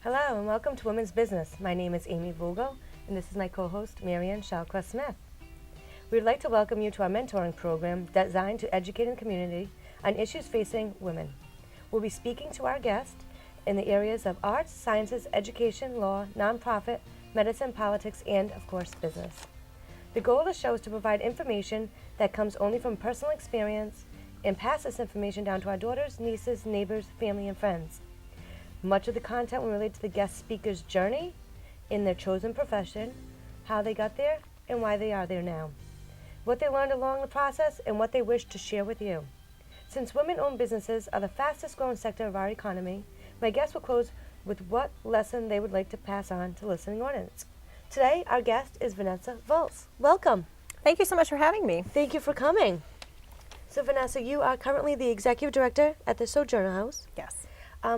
Hello and welcome to Women's Business. My name is Amy Vogel and this is my co-host Marianne Shallcross Smith. We would like to welcome you to our mentoring program designed to educate the community on issues facing women. We'll be speaking to our guest in the areas of arts, sciences, education, law, nonprofit, medicine, politics, and of course business. The goal of the show is to provide information that comes only from personal experience and pass this information down to our daughters, nieces, neighbors, family, and friends. Much of the content will relate to the guest speaker's journey in their chosen profession, how they got there, and why they are there now, what they learned along the process, and what they wish to share with you. Since women-owned businesses are the fastest growing sector of our economy, my guests will close with what lesson they would like to pass on to listening audience. Today, our guest is Vanessa Volz. Welcome. Thank you so much for having me. Thank you for coming. So Vanessa, you are currently the Executive Director at the Sojourner House. Yes.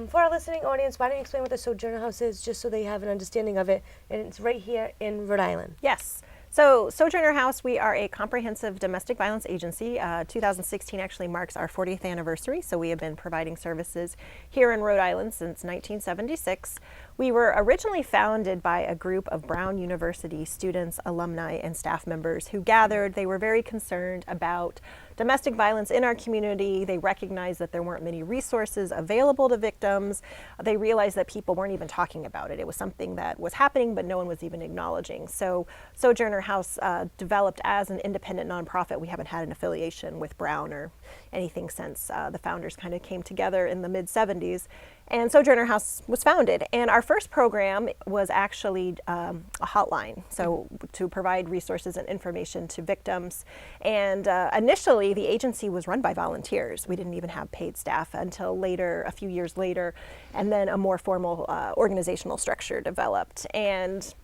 For our listening audience, why don't you explain what the Sojourner House is, just so they have an understanding of it, and it's right here in Rhode Island. Yes. So Sojourner House, we are a comprehensive domestic violence agency. 2016 actually marks our 40th anniversary, so we have been providing services here in Rhode Island since 1976. We were originally founded by a group of Brown University students, alumni, and staff members who gathered. They were very concerned about domestic violence in our community. They recognized that there weren't many resources available to victims. They realized that people weren't even talking about it. It was something that was happening, but no one was even acknowledging. So Sojourner House developed as an independent nonprofit. We haven't had an affiliation with Brown or anything since the founders kind of came together in the mid-70s. And Sojourner House was founded, and our first program was actually a hotline, so to provide resources and information to victims. And initially, the agency was run by volunteers. We didn't even have paid staff until later, a few years later, and then a more formal organizational structure developed. And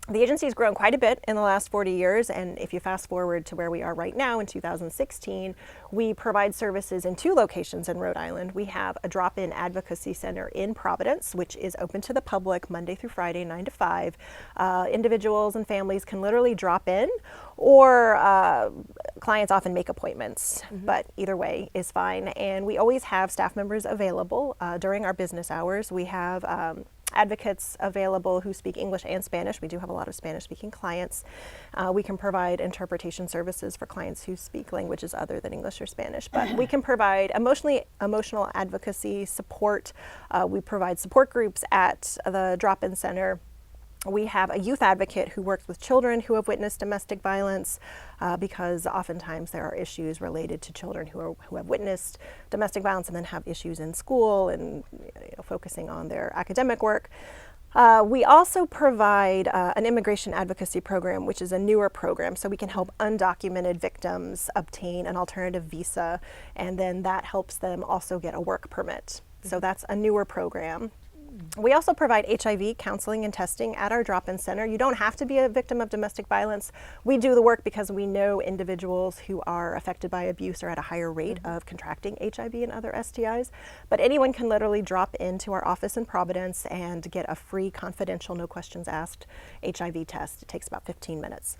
the agency has grown quite a bit in the last 40 years, and if you fast forward to where we are right now in 2016, we provide services in 2 locations in Rhode Island. We have a drop-in advocacy center in Providence, which is open to the public Monday through Friday, 9 to 5. Individuals and families can literally drop in, or clients often make appointments, but either way is fine. And we always have staff members available during our business hours. We have advocates available who speak English and Spanish. We do have a lot of Spanish-speaking clients. We can provide interpretation services for clients who speak languages other than English or Spanish, but we can provide emotional advocacy support. We provide support groups at the drop-in center. We have a youth advocate who works with children who have witnessed domestic violence because oftentimes there are issues related to children who have witnessed domestic violence and then have issues in school and focusing on their academic work. We also provide an immigration advocacy program, which is a newer program, so we can help undocumented victims obtain an alternative visa, and then that helps them also get a work permit. So that's a newer program. We also provide HIV counseling and testing at our drop-in center. You don't have to be a victim of domestic violence. We do the work because we know individuals who are affected by abuse are at a higher rate of contracting HIV and other STIs. But anyone can literally drop into our office in Providence and get a free, confidential, no questions asked HIV test. It takes about 15 minutes.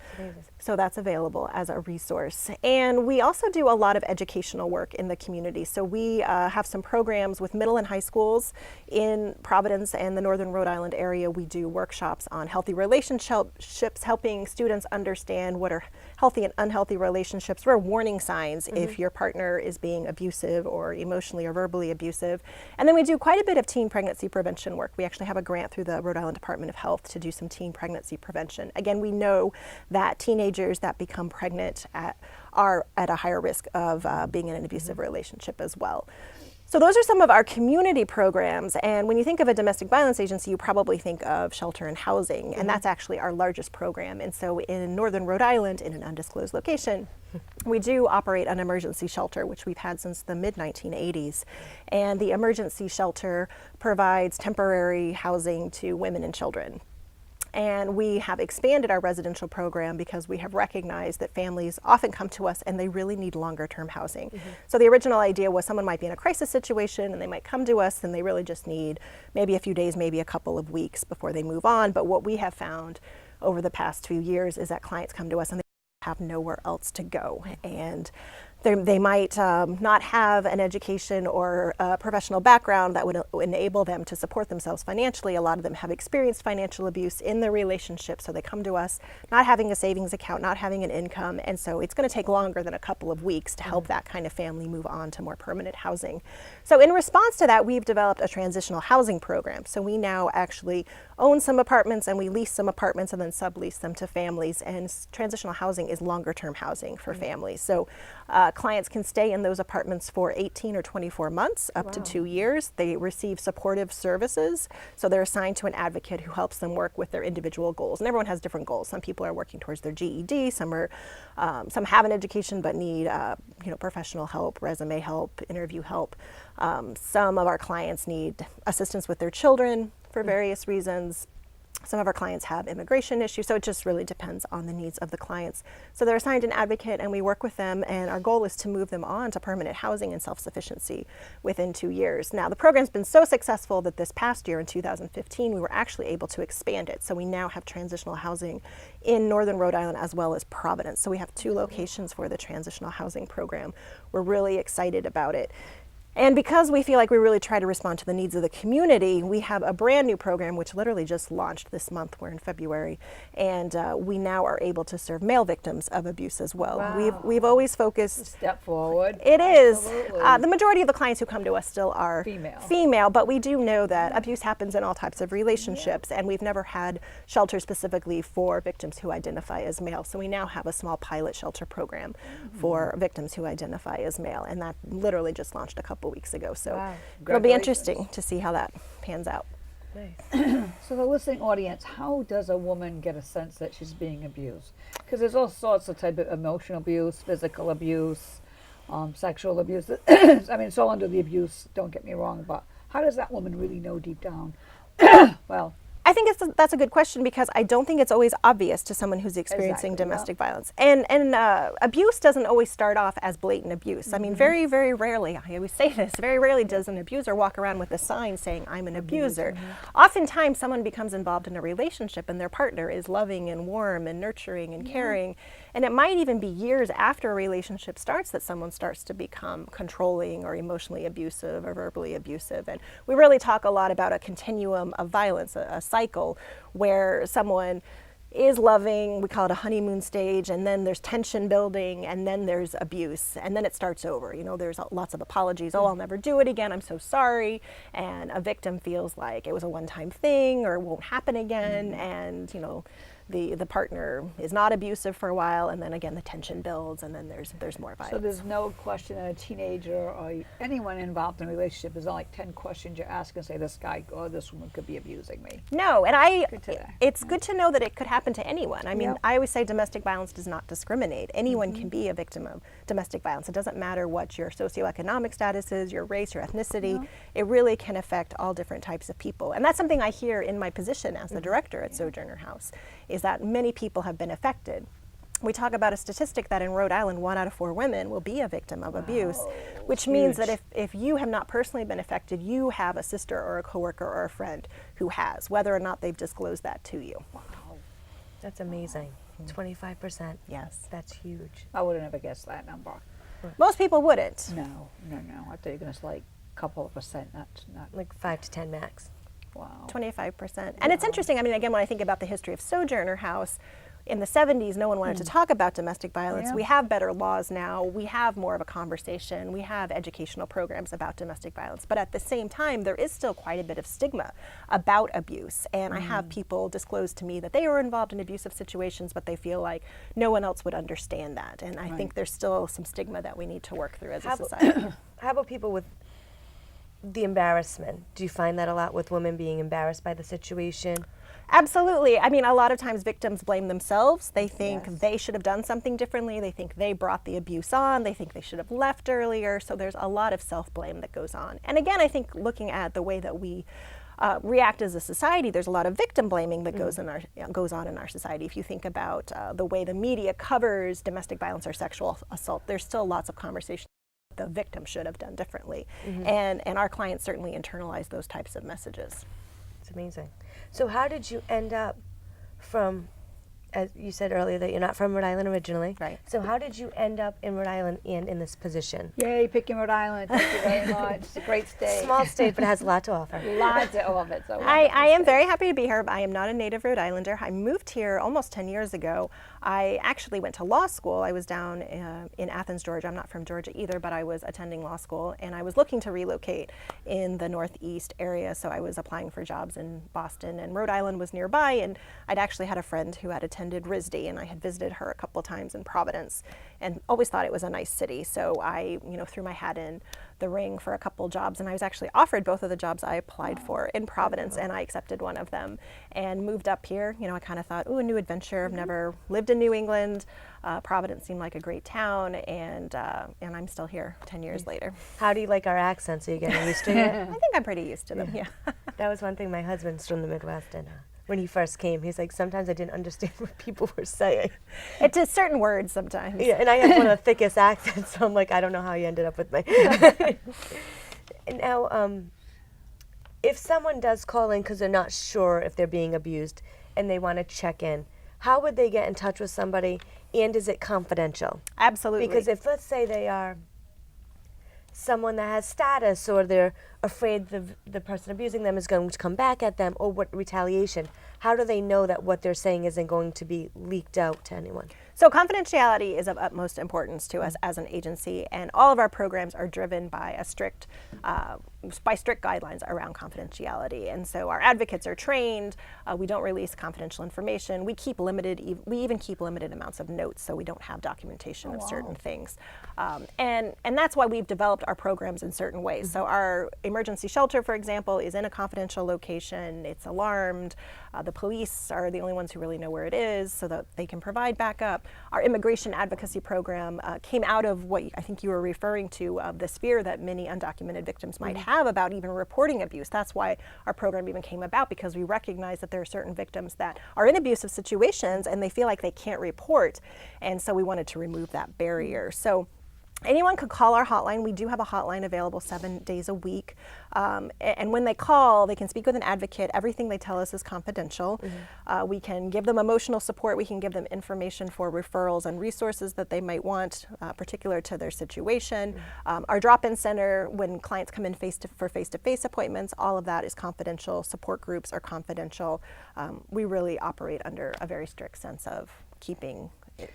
So that's available as a resource. And we also do a lot of educational work in the community. So we have some programs with middle and high schools in Providence and the Northern Rhode Island area. We do workshops on healthy relationships, helping students understand what are healthy and unhealthy relationships. What are warning signs if your partner is being abusive or emotionally or verbally abusive. And then we do quite a bit of teen pregnancy prevention work. We actually have a grant through the Rhode Island Department of Health to do some teen pregnancy prevention. Again, we know that teenagers that become pregnant are at a higher risk of being in an abusive relationship as well. So those are some of our community programs, and when you think of a domestic violence agency, you probably think of shelter and housing, and that's actually our largest program. And so in Northern Rhode Island, in an undisclosed location, we do operate an emergency shelter, which we've had since the mid-1980s. And the emergency shelter provides temporary housing to women and children. And we have expanded our residential program because we have recognized that families often come to us and they really need longer term housing. So the original idea was someone might be in a crisis situation and they might come to us and they really just need maybe a few days, maybe a couple of weeks before they move on. But what we have found over the past few years is that clients come to us and they have nowhere else to go. And They might not have an education or a professional background that would enable them to support themselves financially. A lot of them have experienced financial abuse in their relationship, so they come to us not having a savings account, not having an income, and so it's going to take longer than a couple of weeks to help that kind of family move on to more permanent housing. So in response to that, we've developed a transitional housing program. So we now actually own some apartments and we lease some apartments and then sublease them to families, and transitional housing is longer term housing for families. So clients can stay in those apartments for 18 or 24 months, up to 2 years. They receive supportive services. So they're assigned to an advocate who helps them work with their individual goals. And everyone has different goals. Some people are working towards their GED. Some have an education but need professional help, resume help, interview help. Some of our clients need assistance with their children for various reasons. Some of our clients have immigration issues, so it just really depends on the needs of the clients. So they're assigned an advocate and we work with them, and our goal is to move them on to permanent housing and self-sufficiency within 2 years. Now, the program's been so successful that this past year in 2015, we were actually able to expand it. So we now have transitional housing in Northern Rhode Island as well as Providence. So we have 2 locations for the transitional housing program. We're really excited about it. And because we feel like we really try to respond to the needs of the community, we have a brand new program which literally just launched this month. We're in February, and we now are able to serve male victims of abuse as well. Wow. We've always focused. Step forward. It is. Absolutely. The majority of the clients who come to us still are female, but we do know that abuse happens in all types of relationships, and we've never had shelter specifically for victims who identify as male. So we now have a small pilot shelter program for victims who identify as male, and that literally just launched a couple weeks ago. So it'll be interesting to see how that pans out. Nice. So the listening audience, how does a woman get a sense that she's being abused? Because there's all sorts of type of emotional abuse, physical abuse, sexual abuse. I mean, it's all under the abuse, don't get me wrong, but how does that woman really know deep down? Well, I think that's a good question, because I don't think it's always obvious to someone who's experiencing domestic violence. And abuse doesn't always start off as blatant abuse. I mean, very, very rarely, I always say this, very rarely does an abuser walk around with a sign saying, I'm an abuser. Oftentimes, someone becomes involved in a relationship and their partner is loving and warm and nurturing and caring. And it might even be years after a relationship starts that someone starts to become controlling or emotionally abusive or verbally abusive. And we really talk a lot about a continuum of violence, a cycle where someone is loving, we call it a honeymoon stage, and then there's tension building, and then there's abuse, and then it starts over. You know, there's lots of apologies. Oh, I'll never do it again. I'm so sorry. And a victim feels like it was a one-time thing or won't happen again. And, you know, the partner is not abusive for a while, and then again the tension builds, and then there's more violence. so there's no question that a teenager or anyone involved in a relationship, there's only like 10 questions you ask and say, this guy or this woman could be abusing me. No, and it's good to know that it could happen to anyone. I mean, Yep. I always say domestic violence does not discriminate. Anyone can be a victim of domestic violence. It doesn't matter what your socioeconomic status is, your race, your ethnicity. It really can affect all different types of people. And that's something I hear in my position as the director at Sojourner House, is that many people have been affected. We talk about a statistic that in Rhode Island, 1 out of 4 women will be a victim of abuse, which means that if you have not personally been affected, you have a sister or a coworker or a friend who has, whether or not they've disclosed that to you. That's amazing. 25%. Yes. That's huge. I would have never guessed that number. Most people wouldn't. No. I thought you were going to say like a couple of percent, not Like 5 to 10 max. wow. 25%. And it's interesting, I mean, again, when I think about the history of Sojourner House, in the 70s, no one wanted to talk about domestic violence. Yeah. We have better laws now. We have more of a conversation. We have educational programs about domestic violence. But at the same time, there is still quite a bit of stigma about abuse. And I have people disclose to me that they were involved in abusive situations, but they feel like no one else would understand that. And I think there's still some stigma that we need to work through as a society. How about people with the embarrassment? Do you find that a lot with women being embarrassed by the situation? Absolutely. I mean, a lot of times victims blame themselves. They think they should have done something differently. They think they brought the abuse on. They think they should have left earlier. So there's a lot of self-blame that goes on. And again, I think looking at the way that we react as a society, there's a lot of victim blaming that goes on in our society. If you think about the way the media covers domestic violence or sexual assault, there's still lots of conversation the victim should have done differently. And our clients certainly internalize those types of messages. It's amazing. So how did you end up from as you said earlier, that you're not from Rhode Island originally. Right. So how did you end up in Rhode Island and in this position? Yay, picking Rhode Island. Thank you very much. It's a great state. Small state, but it has a lot to offer. Lots of it. So I am very happy to be here, but I am not a native Rhode Islander. I moved here almost 10 years ago. I actually went to law school. I was down in Athens, Georgia. I'm not from Georgia either, but I was attending law school, and I was looking to relocate in the Northeast area, so I was applying for jobs in Boston, and Rhode Island was nearby, and I'd actually had a friend who had attended RISD, and I had visited her a couple of times in Providence, and always thought it was a nice city, so I threw my hat in the ring for a couple jobs, and I was actually offered both of the jobs I applied for in Providence, and I accepted one of them and moved up here. I kind of thought, ooh, a new adventure. I've never lived in New England. Providence seemed like a great town, and I'm still here 10 years later. How do you like our accents? Are you getting used to it? I think I'm pretty used to them, yeah. That was one thing. My husband's from the Midwest, and when he first came, he's like, sometimes I didn't understand what people were saying. It's just certain words sometimes. Yeah, and I have one of the thickest accents, so I'm like, I don't know how you ended up with me. And now, if someone does call in because they're not sure if they're being abused and they want to check in, how would they get in touch with somebody, and is it confidential? Absolutely. Because if, let's say, they are someone that has status, or they're afraid the person abusing them is going to come back at them, or what retaliation, how do they know that what they're saying isn't going to be leaked out to anyone? So confidentiality is of utmost importance to us as an agency, and all of our programs are driven by strict guidelines around confidentiality. And so our advocates are trained. We don't release confidential information. We even keep limited amounts of notes, so we don't have documentation of certain things. And that's why we've developed our programs in certain ways. So our emergency shelter, for example, is in a confidential location. It's alarmed. The police are the only ones who really know where it is, so that they can provide backup. Our immigration advocacy program came out of what I think you were referring to, this fear that many undocumented victims might have about even reporting abuse. That's why our program even came about, because we recognize that there are certain victims that are in abusive situations and they feel like they can't report. And so we wanted to remove that barrier. So anyone could call our hotline. We do have a hotline available 7 days a week. And when they call, they can speak with an advocate. Everything they tell us is confidential. We can give them emotional support. We can give them information for referrals and resources that they might want, particular to their situation. Our drop-in center, when clients come in for face-to-face appointments, all of that is confidential. Support groups are confidential. We really operate under a very strict sense of keeping.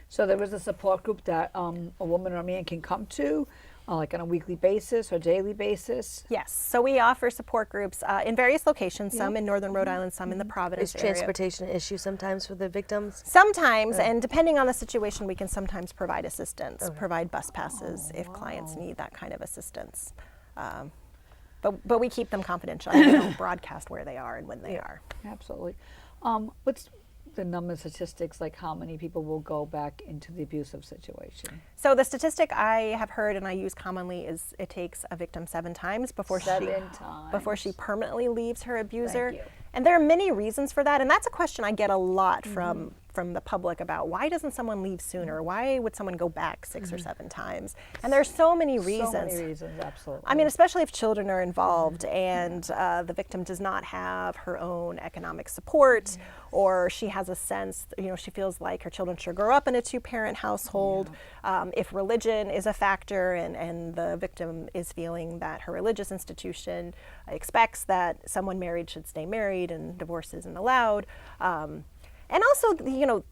So there is a support group that a woman or a man can come to, like on a weekly basis or daily basis? Yes. So we offer support groups in various locations, some in northern Rhode Island, some in the Providence Is area. transportation an issue sometimes for the victims? Sometimes, and depending on the situation, we can sometimes provide assistance, provide bus passes if clients need that kind of assistance. But we keep them confidential. We don't broadcast where they are and when they are. Absolutely. What's the number of statistics, like how many people will go back into the abusive situation? So the statistic I have heard and I use commonly is it takes a victim 7 times before she permanently leaves her abuser. Thank you. And there are many reasons for that, and that's a question I get a lot from the public about why doesn't someone leave sooner? Why would someone go back 6 or 7 times? And there's so many reasons. So many reasons, absolutely. I mean, especially if children are involved and the victim does not have her own economic support, or she has a sense, she feels like her children should grow up in a 2-parent household. If religion is a factor and the victim is feeling that her religious institution expects that someone married should stay married and divorce isn't allowed. And also,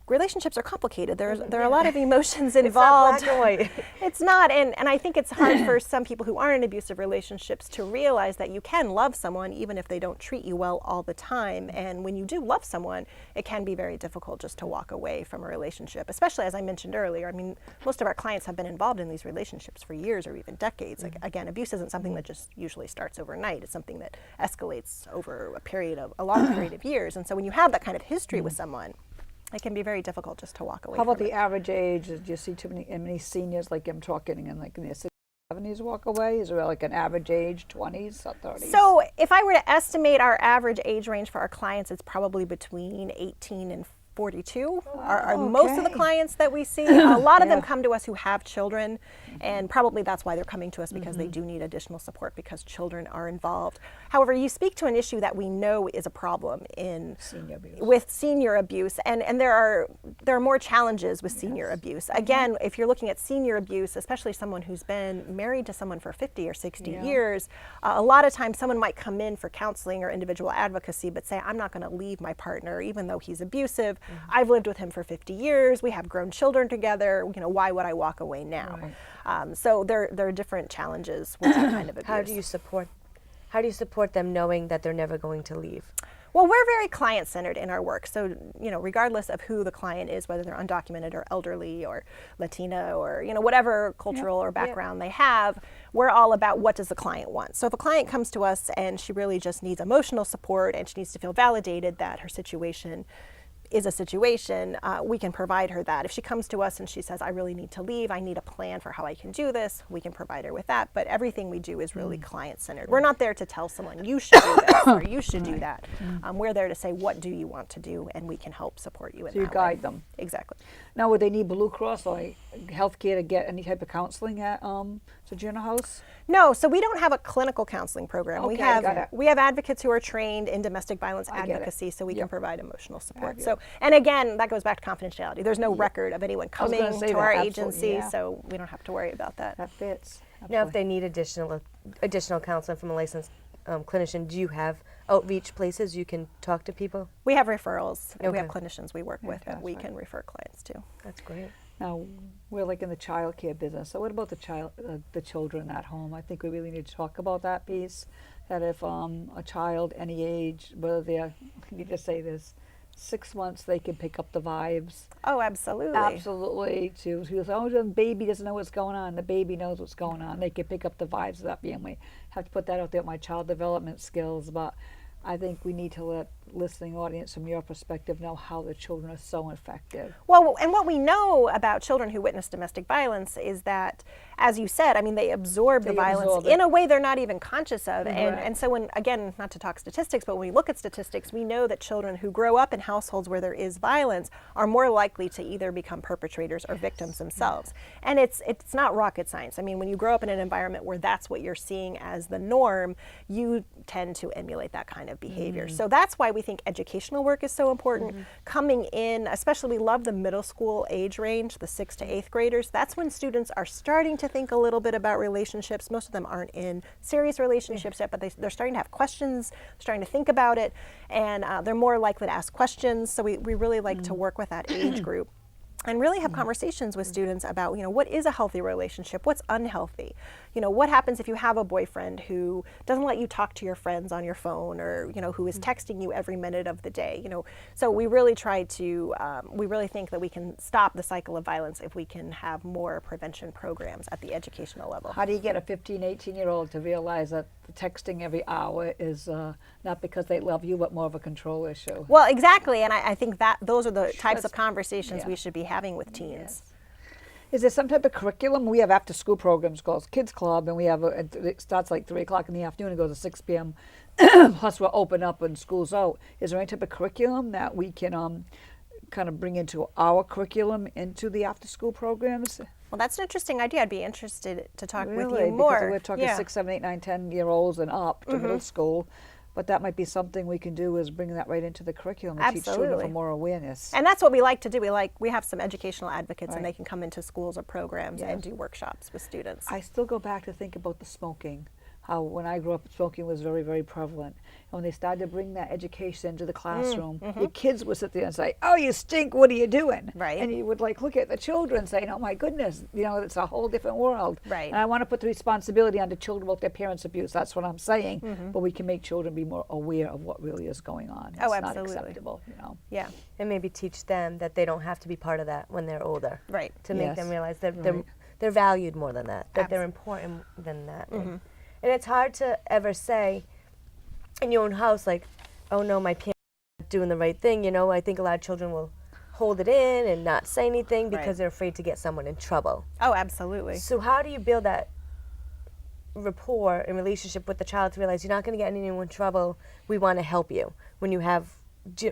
relationships are complicated. There are a lot of emotions involved. It's not black and white. It's not, and I think it's hard for some people who aren't in abusive relationships to realize that you can love someone even if they don't treat you well all the time. And when you do love someone, it can be very difficult just to walk away from a relationship, especially as I mentioned earlier. I mean, most of our clients have been involved in these relationships for years or even decades. Like, again, abuse isn't something that just usually starts overnight. It's something that escalates over a long period of years. And so when you have that kind of history with someone, it can be very difficult just to walk away How about from the it. average age? Do you see too many seniors, like I'm talking in like in their 60s, 70s walk away? Is there like an average age, 20s or 30s? So if I were to estimate our average age range for our clients, it's probably between 18 and 42 are most of the okay. clients that we see. A lot of them come to us who have children, and probably that's why they're coming to us, because they do need additional support because children are involved. However, you speak to an issue that we know is a problem in senior abuse, and there are more challenges with senior abuse. Again, if you're looking at senior abuse, especially someone who's been married to someone for 50 or 60 years, a lot of times someone might come in for counseling or individual advocacy but say, I'm not going to leave my partner even though he's abusive. I've lived with him for 50 years. We have grown children together. Why would I walk away now? So there are different challenges with that kind of abuse. How do you support them knowing that they're never going to leave? Well, we're very client-centered in our work. So, regardless of who the client is, whether they're undocumented or elderly or Latina or, whatever cultural or background they have, we're all about what does the client want. So if a client comes to us and she really just needs emotional support and she needs to feel validated that her situation is a situation, we can provide her that. If she comes to us and she says, I really need to leave, I need a plan for how I can do this, we can provide her with that. But everything we do is really client-centered. We're not there to tell someone, you should do this or you should do that. We're there to say, what do you want to do? And we can help support you in that way. So you guide them. Exactly. Now, would they need Blue Cross or healthcare to get any type of counseling at Sojourner House? No, so we don't have a clinical counseling program. Okay, got it. We have advocates who are trained in domestic violence advocacy, so we can provide emotional support. So, and again, that goes back to confidentiality. There's no record of anyone coming to our agency, so we don't have to worry about that. That fits. Now, if they need additional counseling from a licensed clinician, do you have outreach places you can talk to people? We have referrals. And we have Okay. clinicians we work with that we can refer clients to. That's great. Now, we're like in the child care business. So what about the children at home? I think we really need to talk about that piece. That if a child, any age, whether they're, I need to say this, 6 months, they can pick up the vibes. Oh, absolutely. Absolutely. The baby doesn't know what's going on. The baby knows what's going on. They can pick up the vibes of that family. Have to put that out there with my child development skills, but I think we need to let listening audience from your perspective know how the children are so effective. Well, and what we know about children who witness domestic violence is that, as you said, I mean, they absorb the violence in a way they're not even conscious of. And so when, again, not to talk statistics, but when we look at statistics, we know that children who grow up in households where there is violence are more likely to either become perpetrators or victims themselves. And it's not rocket science. I mean, when you grow up in an environment where that's what you're seeing as the norm, you tend to emulate that kind of behavior. So that's why we think educational work is so important. Coming in, especially we love the middle school age range, the 6th to 8th graders. That's when students are starting to think a little bit about relationships. Most of them aren't in serious relationships yet, but they're starting to have questions, starting to think about it, and they're more likely to ask questions. So we really like to work with that age group and really have conversations with students about, what is a healthy relationship? What's unhealthy? What happens if you have a boyfriend who doesn't let you talk to your friends on your phone, or, who is texting you every minute of the day? So we really try to, we really think that we can stop the cycle of violence if we can have more prevention programs at the educational level. How do you get a 15, 18-year-old to realize that the texting every hour is not because they love you, but more of a control issue? Well, exactly, and I think that those are the types of conversations we should be having with teens. Is there some type of curriculum? We have after-school programs called Kids Club, and we have it starts like 3 o'clock in the afternoon and goes to 6 p.m. Plus, we're open up when school's out. Is there any type of curriculum that we can kind of bring into our curriculum into the after-school programs? Well, that's an interesting idea. I'd be interested to talk with Really, you more. because we're talking 6, 7, 8, 9, 10-year-olds and up to middle school. But that might be something we can do, is bring that right into the curriculum and teach children for more awareness. And that's what we like to do. We have some educational advocates, and they can come into schools or programs and do workshops with students. I still go back to think about the smoking. How when I grew up, smoking was very, very prevalent. And when they started to bring that education into the classroom, your kids would sit there and say, "Oh, you stink, what are you doing?" Right. And you would look at the children saying, "Oh my goodness, it's a whole different world." Right. And I want to put the responsibility on the children about their parents' abuse. That's what I'm saying. But we can make children be more aware of what really is going on. It's absolutely. not acceptable, Yeah. And maybe teach them that they don't have to be part of that when they're older. Right. To make them realize that they're valued more than that, that they're important than that. And it's hard to ever say in your own house, like, oh no, my parents are doing the right thing. I think a lot of children will hold it in and not say anything because they're afraid to get someone in trouble. Oh, absolutely. So how do you build that rapport and relationship with the child to realize you're not going to get anyone in trouble? We want to help you when you have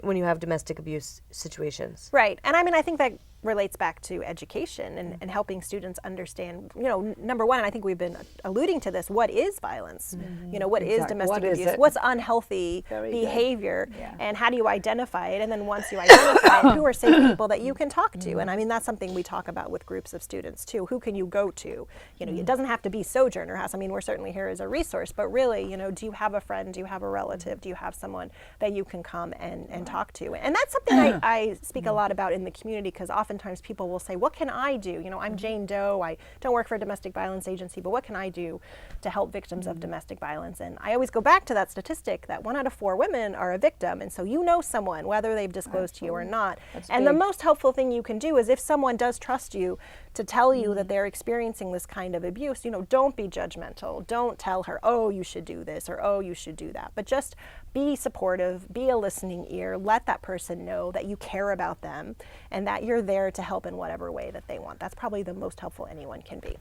when you have domestic abuse situations. Right. And I mean, I think that relates back to education and helping students understand, number one, and I think we've been alluding to this, what is violence? What is domestic abuse? What's unhealthy behavior? And how do you identify it? And then once you identify it, who are safe people that you can talk to? And I mean, that's something we talk about with groups of students too. Who can you go to? It doesn't have to be Sojourner House. I mean, we're certainly here as a resource, but really, do you have a friend? Do you have a relative? Do you have someone that you can come and talk to? And that's something I speak a lot about in the community, because oftentimes people will say, what can I do? I'm Jane Doe, I don't work for a domestic violence agency, but what can I do to help victims of domestic violence? And I always go back to that statistic that 1 out of 4 women are a victim. And so someone, whether they've disclosed to you or not. And the most helpful thing you can do is, if someone does trust you to tell you that they're experiencing this kind of abuse, don't be judgmental. Don't tell her, oh, you should do this, or oh, you should do that. But just be supportive, be a listening ear, let that person know that you care about them and that you're there to help in whatever way that they want. That's probably the most helpful anyone can be.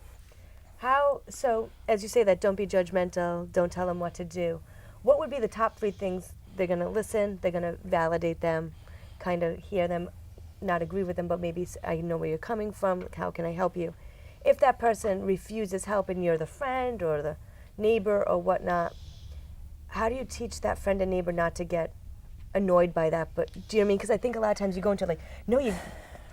So as you say that, don't be judgmental, don't tell them what to do. What would be the top 3 things? They're going to listen, they're going to validate them, kind of hear them, not agree with them, but maybe I know where you're coming from, how can I help you? If that person refuses help and you're the friend or the neighbor or whatnot, how do you teach that friend and neighbor not to get annoyed by that? But do you know what I mean? Because I think a lot of times you go into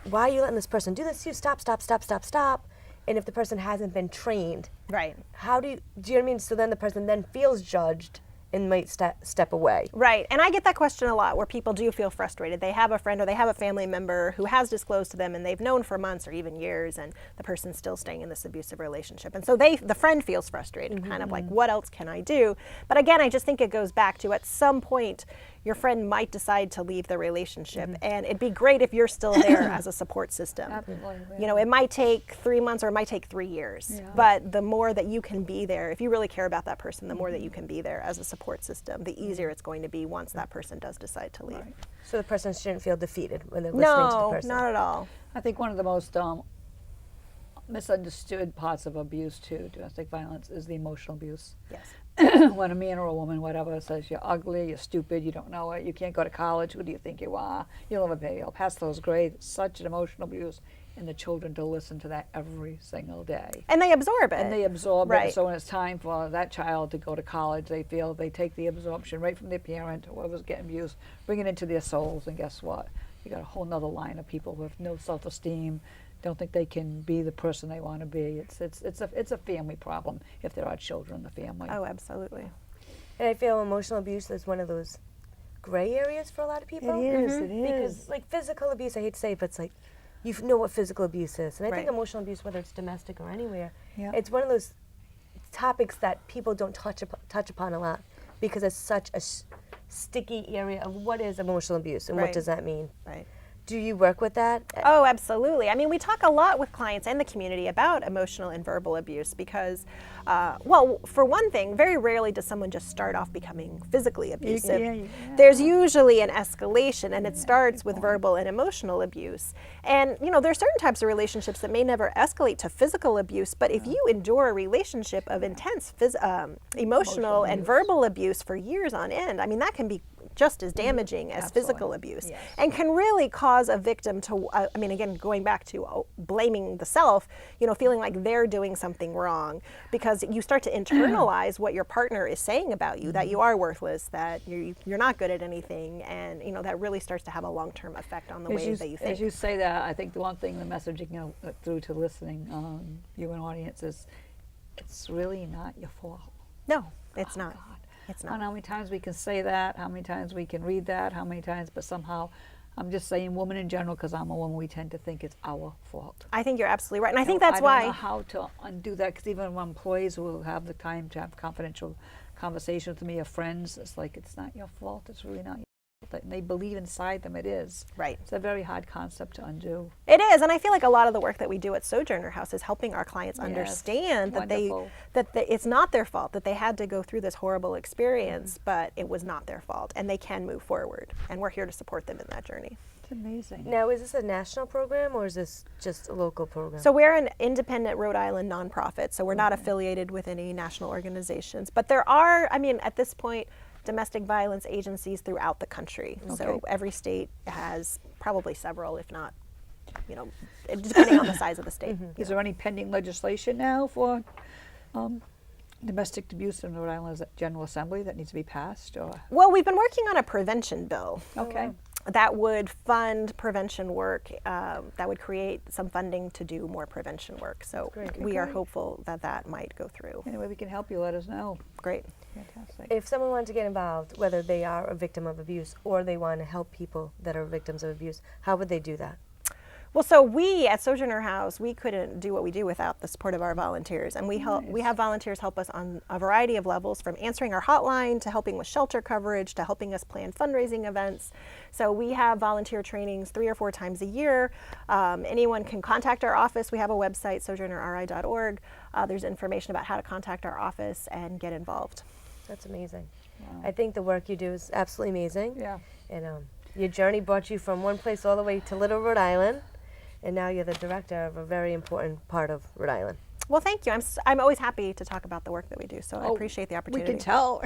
why are you letting this person do this to you? Stop. And if the person hasn't been trained, right? Do you know what I mean? So then the person then feels judged and might step away. Right. And I get that question a lot, where people do feel frustrated. They have a friend or they have a family member who has disclosed to them, and they've known for months or even years, and the person's still staying in this abusive relationship. And so the friend feels frustrated, kind of like, what else can I do? But again, I just think it goes back to, at some point, your friend might decide to leave the relationship, and it'd be great if you're still there as a support system. It might take 3 months or it might take 3 years, but the more that you can be there, if you really care about that person, the more that you can be there as a support system, the easier it's going to be once that person does decide to leave. So the person shouldn't feel defeated when they're listening to the person. No, not at all. I think one of the most misunderstood parts of abuse too, domestic violence, is the emotional abuse. Yes. When a man or a woman, whatever, says you're ugly, you're stupid, you don't know it, you can't go to college, who do you think you are? You'll never be, you'll pass those grades. It's such an emotional abuse. And the children to listen to that every single day. And they absorb it. And they absorb it. So when it's time for that child to go to college, they feel they take the absorption right from their parent, whoever's getting abused, bring it into their souls, and guess what? You got a whole nother line of people who have no self-esteem, don't think they can be the person they want to be. It's a family problem if there are children in the family. Oh, absolutely. And I feel emotional abuse is one of those gray areas for a lot of people. It is. It is. Because physical abuse, I hate to say it, but it's like, you know what physical abuse is. And I think Right. emotional abuse, whether it's domestic or anywhere, Yeah. it's one of those topics that people don't touch upon a lot, because it's such a sticky area of what is emotional abuse and what Right. does that mean. Right. Do you work with that? Oh, absolutely. I mean, we talk a lot with clients and the community about emotional and verbal abuse because, for one thing, very rarely does someone just start off becoming physically abusive. There's usually an escalation, and it starts with verbal and emotional abuse. And, there are certain types of relationships that may never escalate to physical abuse, but if you endure a relationship of intense emotional and verbal abuse for years on end, I mean, that can be just as damaging as physical abuse, and can really cause a victim to, again, going back to blaming the self, feeling like they're doing something wrong, because you start to internalize what your partner is saying about you, that you are worthless, that you're not good at anything, and that really starts to have a long-term effect on the way that you think. As you say that, I think the one thing, the messaging through to listening, you and audience, is it's really not your fault. No, it's not. God. It's I don't not. know how many times we can say that, how many times we can read that, how many times, but somehow, I'm just saying women in general, because I'm a woman, we tend to think it's our fault. I think you're absolutely right, and I think that's why. I don't know how to undo that, because even when employees who have the time to have confidential conversations with me or friends, it's like, it's not your fault, it's really not your fault. And they believe inside them it is. Right. It's a very hard concept to undo. It is, and I feel like a lot of the work that we do at Sojourner House is helping our clients understand that it's not their fault, that they had to go through this horrible experience, but it was not their fault, and they can move forward, and we're here to support them in that journey. It's amazing. Now, is this a national program or is this just a local program? So we're an independent Rhode Island nonprofit, so we're not affiliated with any national organizations, but there are, at this point, domestic violence agencies throughout the country. So Okay. every state has probably several, if not, you know, depending on the size of the state. Is there any pending legislation now for domestic abuse in Rhode Island's General Assembly that needs to be passed? Or Well, we've been working on a prevention bill okay, that would fund prevention work, that would create some funding to do more prevention work. So great. we are hopeful that that might go through. any way we can help you, let us know. Great. Fantastic. If someone wanted to get involved, whether they are a victim of abuse or they want to help people that are victims of abuse, how would they do that? Well, so we at Sojourner House, we couldn't do what we do without the support of our volunteers, and we help. We have volunteers help us on a variety of levels, from answering our hotline to helping with shelter coverage to helping us plan fundraising events. So we have volunteer trainings 3 or 4 times a year. Anyone can contact our office. We have a website, sojournerri.org. There's information about how to contact our office and get involved. That's amazing. Wow. I think the work you do is absolutely amazing. Yeah. And your journey brought you from one place all the way to Little Rhode Island, and now you're the director of a very important part of Rhode Island. Well, thank you. I'm always happy to talk about the work that we do, so I appreciate the We opportunity. can tell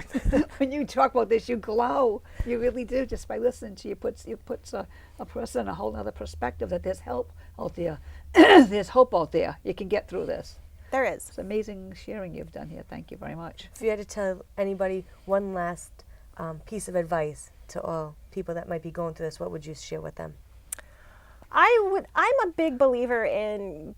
when you talk about this, you glow. You really do, just by listening to you. Puts a person in a whole other perspective that there's help out there. There's hope out there. You can get through this. There is. It's amazing sharing you've done here. Thank you very much. If you had to tell anybody one last piece of advice to all people that might be going through this, what would you share with them? I'm a big believer in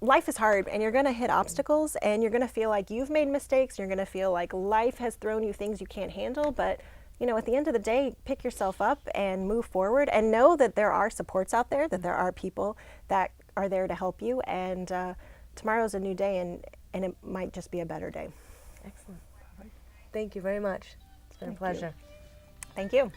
life is hard, and you're going to hit obstacles, and you're going to feel like you've made mistakes. You're going to feel like life has thrown you things you can't handle. But, you know, at the end of the day, pick yourself up and move forward, and know that there are supports out there, that there are people that are there to help you. And tomorrow's a new day, and it might just be a better day. Excellent. Thank you very much. It's been a pleasure. Thank you.